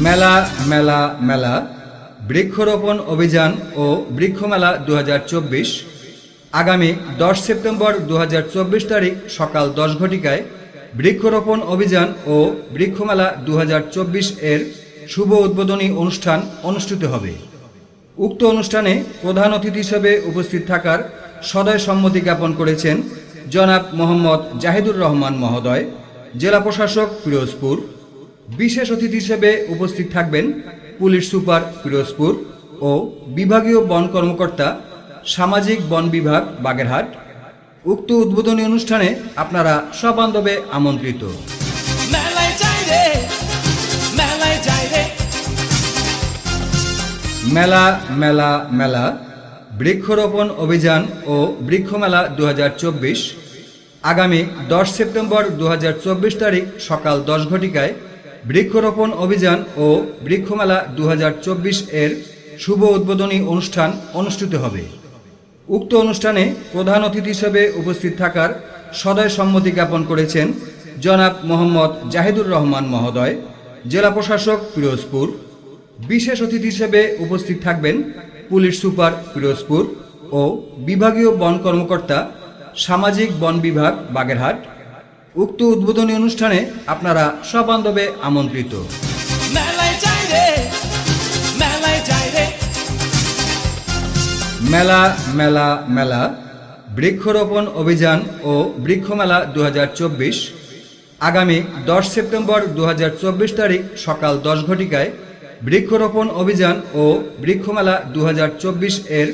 মেলা মেলা মেলা বৃক্ষরোপণ অভিযান ও বৃক্ষমেলা 2024 আগামী 10 সেপ্টেম্বর 2024 তারিখ সকাল 10 ঘটিকায় বৃক্ষরোপণ অভিযান ও বৃক্ষমেলা 2024 এর শুভ উদ্বোধনী অনুষ্ঠান অনুষ্ঠিত হবে। উক্ত অনুষ্ঠানে প্রধান অতিথি হিসেবে উপস্থিত থাকার সদয় সম্মতি জ্ঞাপন করেছেন জনাব মোহাম্মদ জাহিদুর রহমান মহোদয়, জেলা প্রশাসক পিরোজপুর। বিশেষ অতিথি হিসেবে উপস্থিত থাকবেন পুলিশ সুপার পিরোজপুর ও বিভাগীয় বন কর্মকর্তা, সামাজিক বন বিভাগ, বাগেরহাট। উক্ত উদ্বোধনী অনুষ্ঠানে আপনারা সবান্ধবে আমন্ত্রিত। মেলা মেলা মেলা বৃক্ষরোপণ অভিযান ও বৃক্ষমেলা 2024 আগামী 10 সেপ্টেম্বর 2024 তারিখ সকাল 10 ঘটিকায় বৃক্ষরোপণ অভিযান ও বৃক্ষমেলা 2024 এর শুভ উদ্বোধনী অনুষ্ঠান অনুষ্ঠিত হবে। উক্ত অনুষ্ঠানে প্রধান অতিথি হিসেবে উপস্থিত থাকার সদয় সম্মতি জ্ঞাপন করেছেন জনাব মোহাম্মদ জাহিদুর রহমান মহোদয়, জেলা প্রশাসক পিরোজপুর। বিশেষ অতিথি হিসেবে উপস্থিত থাকবেন পুলিশ সুপার পিরোজপুর ও বিভাগীয় বন কর্মকর্তা, সামাজিক বন বিভাগ, বাগেরহাট। উক্ত উদ্বোধনী অনুষ্ঠানে আপনারা সবান্ধবে আমন্ত্রিত। মেলা মেলা মেলা বৃক্ষরোপণ অভিযান ও বৃক্ষমেলা 2024 আগামী 10 সেপ্টেম্বর 2024 তারিখ সকাল 10 ঘটিকায় বৃক্ষরোপণ অভিযান ও বৃক্ষমেলা 2024 এর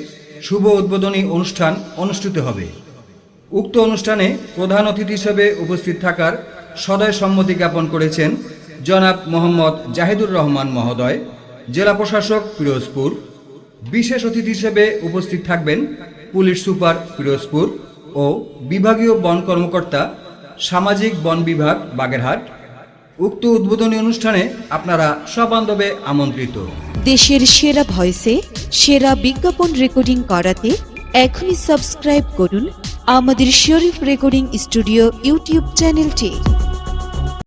শুভ উদ্বোধনী অনুষ্ঠান অনুষ্ঠিত হবে। উক্ত অনুষ্ঠানে প্রধান অতিথি হিসেবে উপস্থিত থাকার সদয় সম্মতি জ্ঞাপন করেছেন জনাব মোহাম্মদ জাহিদুর রহমান মহোদয়, জেলা প্রশাসক পিরোজপুর। বিশেষ অতিথি হিসেবে উপস্থিত থাকবেন পুলিশ সুপার পিরোজপুর ও বিভাগীয় বন কর্মকর্তা, সামাজিক বন বিভাগ, বাগেরহাট। উক্ত উদ্বোধনী অনুষ্ঠানে আপনারা সবান্ধবে আমন্ত্রিত। দেশের সেরা ভয়েসে সেরা বিজ্ঞাপন রেকর্ডিং করাতে এখনই সাবস্ক্রাইব করুন আমাদের শরীফ রেকর্ডিং স্টুডিও ইউটিউব চ্যানেলটি।